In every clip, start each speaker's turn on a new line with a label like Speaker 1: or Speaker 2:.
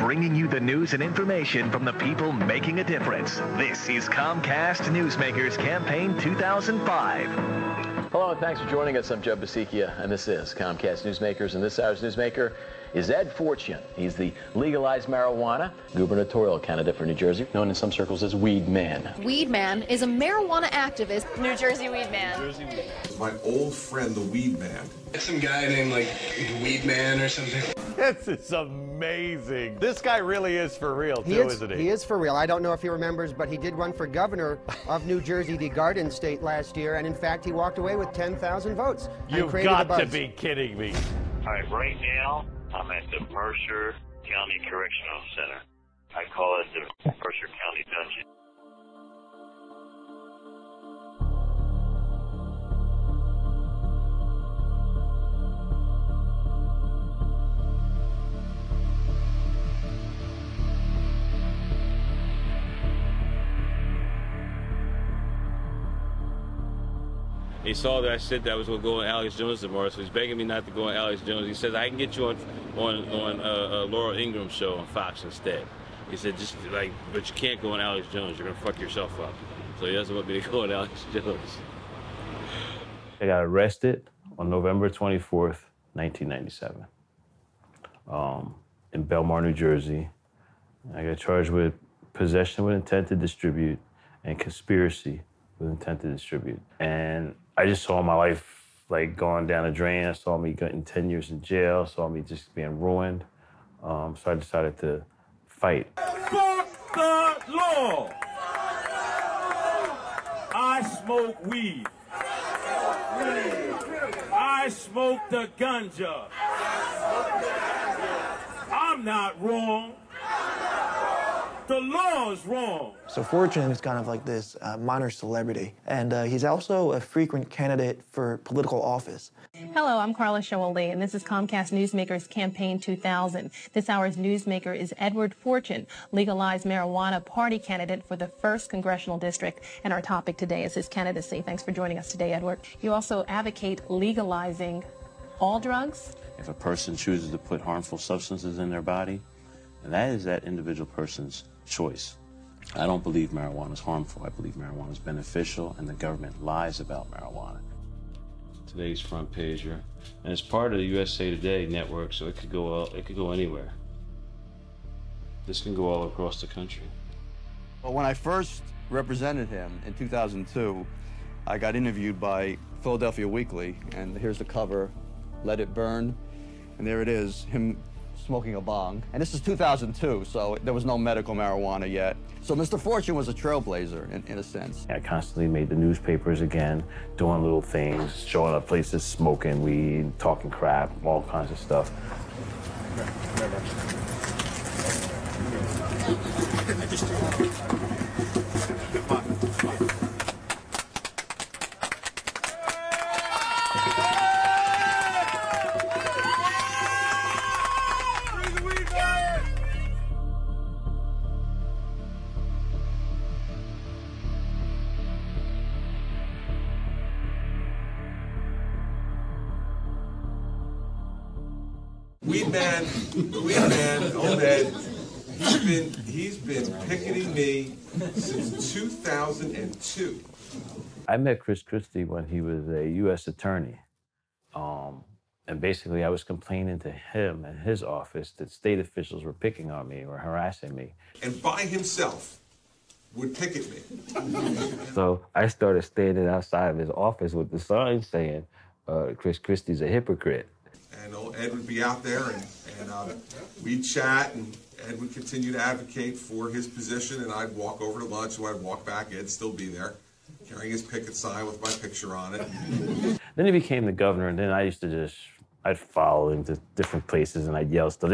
Speaker 1: bringing you the news and information from the people making a difference. This is Comcast Newsmakers Campaign 2005.
Speaker 2: Hello and thanks for joining us. I'm Joe Basikia, and this is Comcast Newsmakers, and this hour's newsmaker is Ed Fortune. He's the legalized marijuana gubernatorial candidate for New Jersey, known in some circles as Weedman.
Speaker 3: Weedman is a marijuana activist.
Speaker 4: New Jersey Weedman.
Speaker 5: My old friend, the Weedman.
Speaker 6: Some guy named, like, Weedman or something.
Speaker 7: This is amazing. This guy really is for real, too, isn't he?
Speaker 8: He is for real. I don't know if he remembers, but he did run for governor of New Jersey, the Garden State, last year, and in fact, he walked away with 10,000 votes.
Speaker 7: You've got to be kidding me.
Speaker 9: All right, right now, I'm at the Mercer County Correctional Center. I call it the Mercer County Dungeon.
Speaker 10: He saw that I said that I was going to go on Alex Jones tomorrow, so he's begging me not to go on Alex Jones. He says, I can get you on Laura Ingram's show on Fox instead. He said, just like, but you can't go on Alex Jones. You're going to fuck yourself up. So he doesn't want me to go on Alex Jones.
Speaker 11: I got arrested on November 24th, 1997, in Belmar, New Jersey. I got charged with possession with intent to distribute and conspiracy with intent to distribute. And I just saw my life like going down the drain. I saw me getting 10 years in jail, saw me just being ruined. So I decided to fight.
Speaker 12: Fuck the law! I smoke weed. I smoke the ganja. I'm not wrong. The law is wrong.
Speaker 13: So Fortune is kind of like this minor celebrity, and he's also a frequent candidate for political office.
Speaker 14: Hello, I'm Carla Showallee, and this is Comcast Newsmakers Campaign 2000. This hour's newsmaker is Edward Fortune, legalized marijuana party candidate for the 1st Congressional District, and our topic today is his candidacy. Thanks for joining us today, Edward. You also advocate legalizing all drugs?
Speaker 15: If a person chooses to put harmful substances in their body, and that is that individual person's choice. I don't believe marijuana is harmful. I believe marijuana is beneficial, and the government lies about marijuana.
Speaker 10: Today's front pager, and it's part of the USA Today network, so it could go anywhere. This can go all across the country.
Speaker 16: Well, when I first represented him in 2002, I got interviewed by Philadelphia Weekly, and here's the cover, Let It Burn, and there it is, him smoking a bong. And this is 2002, so there was no medical marijuana yet. So Mr. Fortune was a trailblazer, in a sense.
Speaker 11: I constantly made the newspapers again, doing little things, showing up places, smoking weed, talking crap, all kinds of stuff.
Speaker 5: Weedman, old Ed, he's been picketing me since 2002.
Speaker 11: I met Chris Christie when he was a U.S. attorney. And basically I was complaining to him and his office that state officials were picking on me or harassing me.
Speaker 5: And by himself would picket me.
Speaker 11: So I started standing outside of his office with the sign saying, Chris Christie's a hypocrite.
Speaker 5: And old Ed would be out there, and we'd chat, and Ed would continue to advocate for his position, and I'd walk over to lunch, and I'd walk back, Ed'd still be there, carrying his picket sign with my picture on it.
Speaker 11: Then he became the governor, and then I used to I'd follow him to different places, and I'd yell stuff.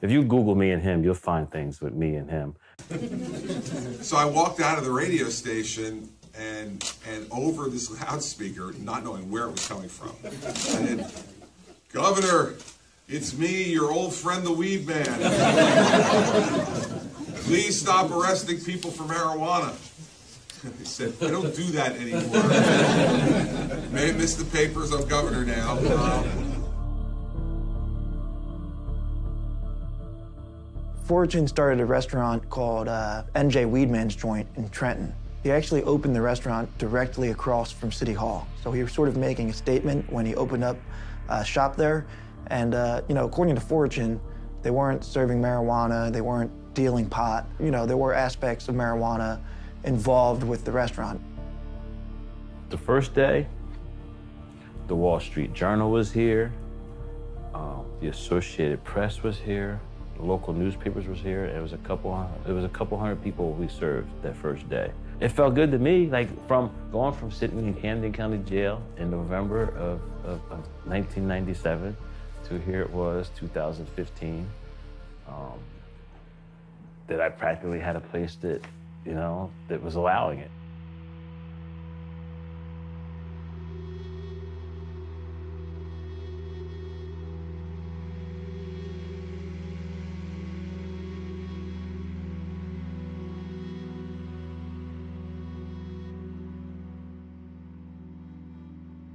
Speaker 11: If you Google me and him, you'll find things with me and him.
Speaker 5: So I walked out of the radio station, and over this loudspeaker, not knowing where it was coming from, I did, Governor, it's me, your old friend, the Weedman. Please stop arresting people for marijuana. He said, I don't do that anymore. May have missed the papers, I'm governor now.
Speaker 13: Fortune started a restaurant called NJWEEDMAN'S joint in Trenton. He actually opened the restaurant directly across from City Hall. So he was sort of making a statement when he opened up shop there. And, you know, according to Fortune, they weren't serving marijuana, they weren't dealing pot. You know, there were aspects of marijuana involved with the restaurant.
Speaker 11: The first day, the Wall Street Journal was here, the Associated Press was here, the local newspapers was here. It was a couple hundred people we served that first day. It felt good to me, like going from sitting in Camden County Jail in November of 1997 to here it was 2015, that I practically had a place that, you know, that was allowing it.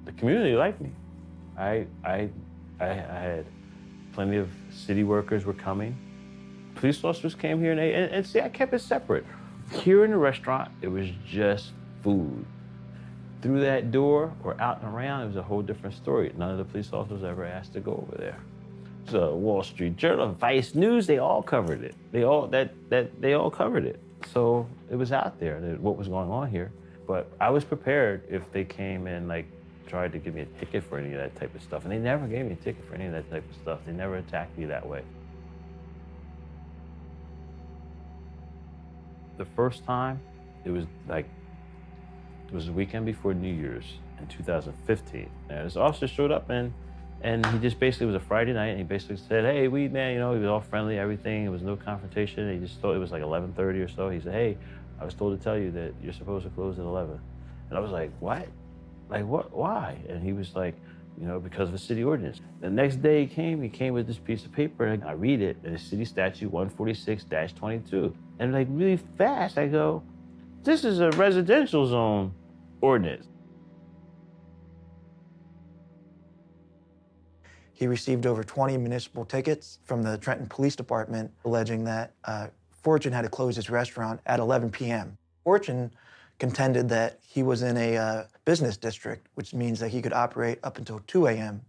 Speaker 11: The community liked me. I had plenty of city workers were coming. Police officers came here and see, I kept it separate. Here in the restaurant, it was just food. Through that door or out and around, it was a whole different story. None of the police officers ever asked to go over there. So Wall Street Journal, Vice News, they all covered it. They all covered it. So it was out there, what was going on here. But I was prepared if they came and like tried to give me a ticket for any of that type of stuff. And they never gave me a ticket for any of that type of stuff. They never attacked me that way. The first time, it was the weekend before New Year's in 2015. And this officer showed up and he just basically, it was a Friday night, and he basically said, "Hey, Weedman," you know, he was all friendly, everything. It was no confrontation. He just thought it was like 11:30 or so. He said, "Hey, I was told to tell you that you're supposed to close at 11. And I was like, "What? Like what, why?" And he was like, "You know, because of the city ordinance." The next day he came with this piece of paper, and I read it, and it's City Statute 146-22. And like really fast, I go, "This is a residential zone ordinance."
Speaker 13: He received over 20 municipal tickets from the Trenton Police Department alleging that Fortune had to close his restaurant at 11 p.m. Fortune contended that he was in a business district, which means that he could operate up until 2 a.m.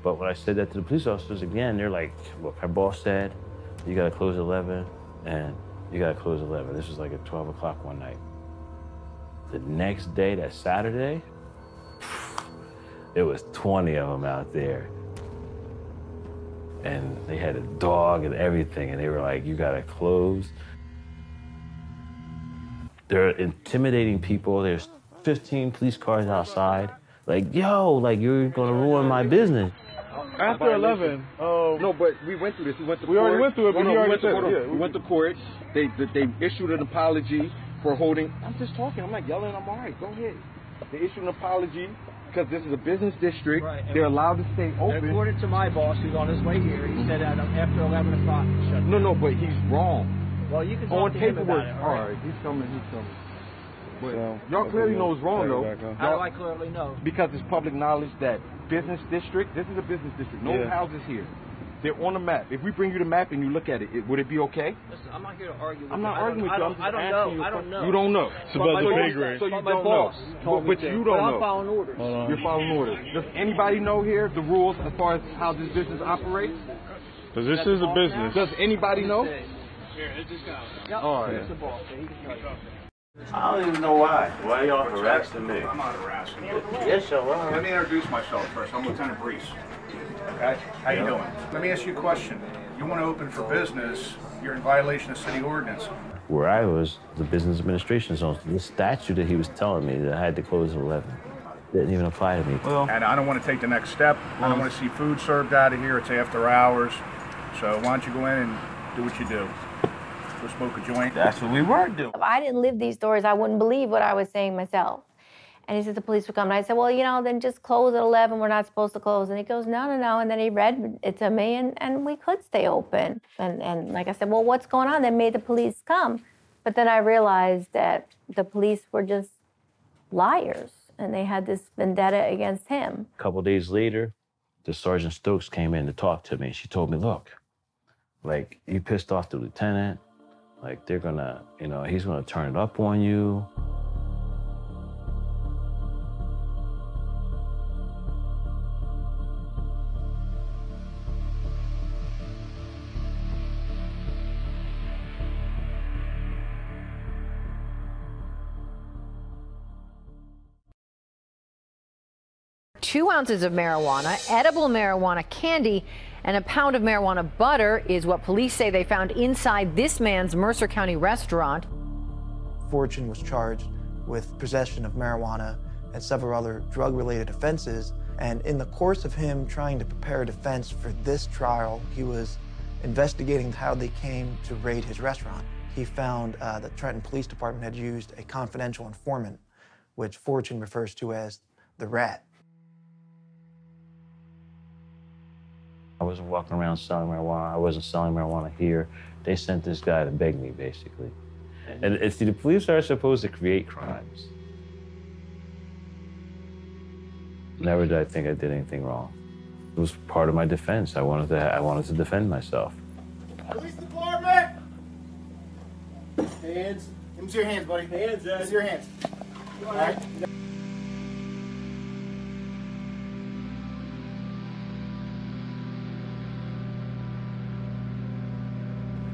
Speaker 11: But when I said that to the police officers, again, they're like, "Look, our boss said you gotta close at 11, and you gotta close at 11. This was like at 12 o'clock one night. The next day, that Saturday, it was 20 of them out there. And they had a dog and everything, and they were like, "You gotta close." They're intimidating people. There's 15 police cars outside. Like, "Yo, like, you're gonna ruin my business."
Speaker 4: After 11.
Speaker 17: No, but we went through this. We went to court.
Speaker 4: We already went through it, but
Speaker 17: we
Speaker 4: went
Speaker 17: to court. They issued an apology for holding. I'm just talking. I'm not yelling. I'm all right. Go ahead. They issued an apology because this is a business district. Right, they're allowed to stay open.
Speaker 18: And according to my boss, who's on his way here, he said that after 11 o'clock, shut down.
Speaker 17: No, but he's wrong.
Speaker 18: Well, you can talk to him about it.
Speaker 17: All right, he's coming. But y'all clearly know it's wrong, though.
Speaker 18: How do I clearly know?
Speaker 17: Because it's public knowledge that business district, this is a business district. No houses here. They're on the map. If we bring you the map and you look at it, would it be okay?
Speaker 18: Listen, I'm not here to argue with you.
Speaker 17: I'm not arguing with you.
Speaker 18: I don't know. I don't know.
Speaker 17: You don't know.
Speaker 4: It's about the pay grade.
Speaker 17: So you
Speaker 18: my
Speaker 17: don't
Speaker 18: boss
Speaker 17: know. But you don't know.
Speaker 18: I'm following orders.
Speaker 17: You're following orders. Does anybody know here the rules as far as how this business operates?
Speaker 4: Because this is a business.
Speaker 17: Does anybody know?
Speaker 18: Here, it's this guy. Yep.
Speaker 17: All right.
Speaker 18: It's the boss. So he can tell you.
Speaker 11: I don't even know why. Why y'all harassing me?
Speaker 19: I'm not harassing you.
Speaker 11: Yes, you are.
Speaker 19: Let me introduce myself first. I'm Lieutenant Brees. Okay? How you doing? Let me ask you a question. You want to open for business, you're in violation of city ordinance.
Speaker 11: Where I was, the business administration zone, the statute that he was telling me that I had to close at 11 didn't even apply to me.
Speaker 19: Well, and I don't want to take the next step. I don't want to see food served out of here. It's after hours. So why don't you go in and do what you do? Go smoke a joint.
Speaker 11: That's what we were doing.
Speaker 20: If I didn't live these stories, I wouldn't believe what I was saying myself. And he said the police would come. And I said, well, you know, then just close at 11. We're not supposed to close. And he goes, no. And then he read it to me, and we could stay open. And like I said, well, what's going on? They made the police come. But then I realized that the police were just liars, and they had this vendetta against him.
Speaker 11: A couple days later, the Sergeant Stokes came in to talk to me. She told me, look, like, you pissed off the lieutenant. Like, they're gonna, you know, he's gonna turn it up on you.
Speaker 21: 2 ounces of marijuana, edible marijuana candy, and a pound of marijuana butter is what police say they found inside this man's Mercer County restaurant.
Speaker 13: Fortune was charged with possession of marijuana and several other drug-related offenses. And in the course of him trying to prepare a defense for this trial, he was investigating how they came to raid his restaurant. He found the Trenton Police Department had used a confidential informant, which Fortune refers to as the Rat.
Speaker 11: I wasn't walking around selling marijuana. I wasn't selling marijuana here. They sent this guy to beg me, basically. And see, the police are supposed to create crimes. Never did I think I did anything wrong. It was part of my defense. I wanted to defend myself.
Speaker 18: Police department! Hands. Give me your hands, buddy. Hands, Ed. Give me your hands. All right.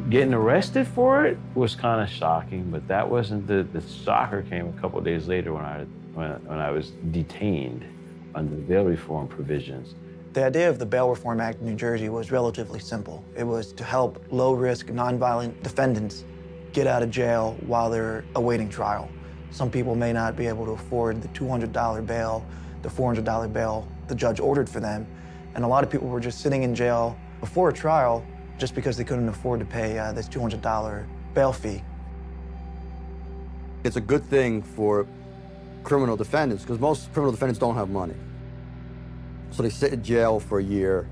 Speaker 11: Getting arrested for it was kind of shocking, but that wasn't the shocker came a couple of days later when I was detained under the bail reform provisions.
Speaker 13: The idea of the Bail Reform Act in New Jersey was relatively simple. It was to help low-risk, nonviolent defendants get out of jail while they're awaiting trial. Some people may not be able to afford the $200 bail, the $400 bail the judge ordered for them, and a lot of people were just sitting in jail before a trial just because they couldn't afford to pay this $200 bail fee.
Speaker 16: It's a good thing for criminal defendants because most criminal defendants don't have money. So they sit in jail for a year,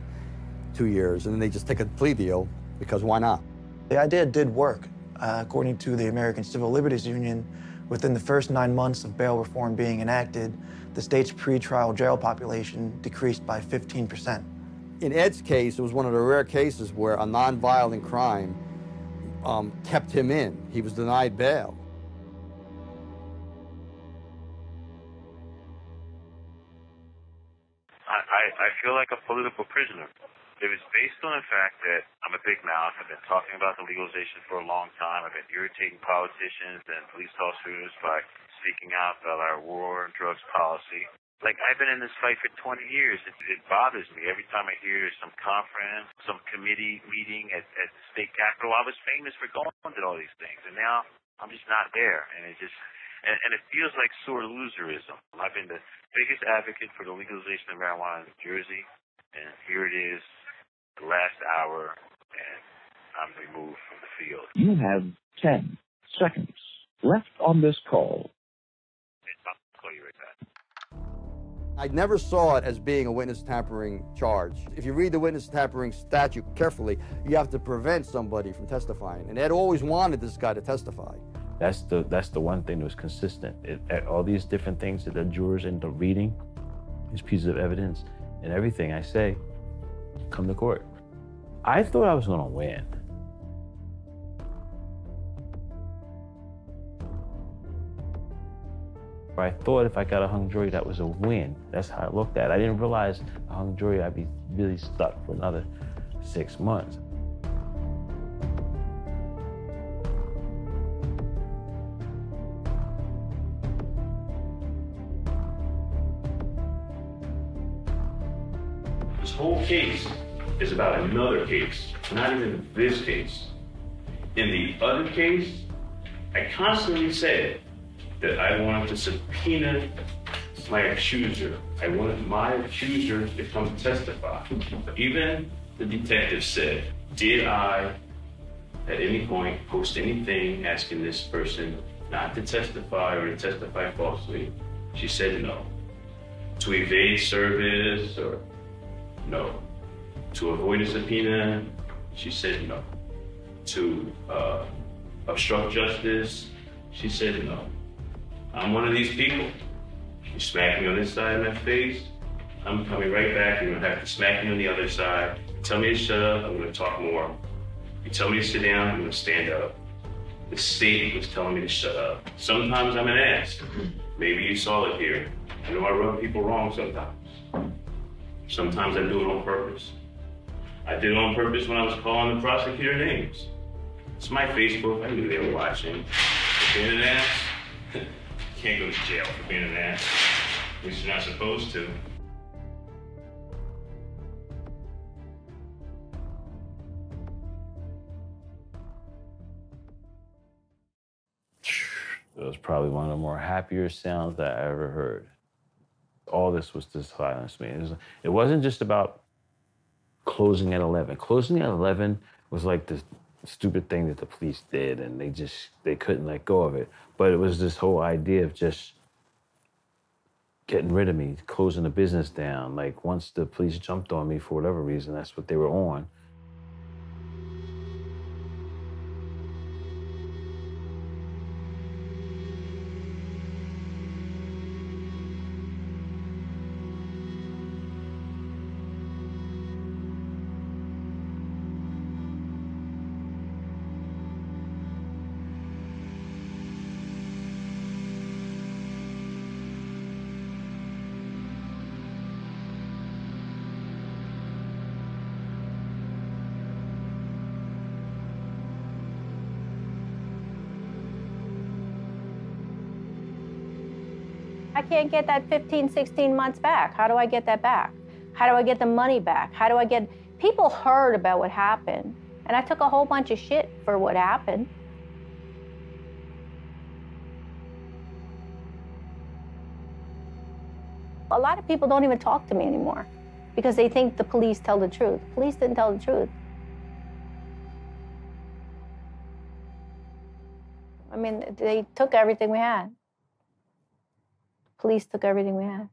Speaker 16: 2 years, and then they just take a plea deal because why not?
Speaker 13: The idea did work. According to the American Civil Liberties Union, within the first 9 months of bail reform being enacted, the state's pretrial jail population decreased by 15%.
Speaker 16: In Ed's case, it was one of the rare cases where a nonviolent crime kept him in. He was denied bail.
Speaker 9: I feel like a political prisoner. It was based on the fact that I'm a big mouth. I've been talking about the legalization for a long time. I've been irritating politicians and police officers by speaking out about our war on drugs policy. Like, I've been in this fight for 20 years. It bothers me every time I hear some conference, some committee meeting at the state capitol. I was famous for going to all these things, and now I'm just not there. And it just, and it feels like sore loserism. I've been the biggest advocate for the legalization of marijuana in New Jersey, and here it is, the last hour, and I'm removed from the field.
Speaker 22: You have 10 seconds left on this call.
Speaker 9: I'll call you right back.
Speaker 16: I never saw it as being a witness tampering charge. If you read the witness tampering statute carefully, you have to prevent somebody from testifying. And Ed always wanted this guy to testify.
Speaker 11: That's the one thing that was consistent. All these different things that the jurors end up reading, these pieces of evidence, and everything I say, come to court. I thought I was gonna win. I thought if I got a hung jury, that was a win. That's how I looked at it. I didn't realize a hung jury, I'd be really stuck for another 6 months. This whole case is about another case, not even this case. In the other case, I constantly said that I wanted to subpoena my accuser. I wanted my accuser to come testify. Even the detective said, did I at any point post anything asking this person not to testify or to testify falsely? She said no. To evade service or no. To avoid a subpoena? She said no. To obstruct justice? She said no. I'm one of these people. You smack me on this side of my face,
Speaker 10: I'm coming right back. You're gonna have to smack me on the other side. Tell me to shut up, I'm gonna talk more. You tell me to sit down, I'm gonna stand up. The state was telling me to shut up. Sometimes I'm an ass. Maybe you saw it here. I know I rub people wrong sometimes. Sometimes I do it on purpose. I did it on purpose when I was calling the prosecutor names. It's my Facebook, I knew they were watching. For being an ass, you can't go to jail for being an ass. At least you're not supposed to.
Speaker 11: It was probably one of the more happier sounds that I ever heard. All this was to silence me. It wasn't just about closing at 11. Closing at 11 was like this stupid thing that the police did, and they couldn't let go of it. But it was this whole idea of just getting rid of me, closing the business down. Like, once the police jumped on me for whatever reason, that's what they were on.
Speaker 20: I can't get that 15, 16 months back. How do I get that back? How do I get the money back? How do I get... People heard about what happened, and I took a whole bunch of shit for what happened. A lot of people don't even talk to me anymore because they think the police tell the truth. The police didn't tell the truth. I mean, they took everything we had. Police took everything we had.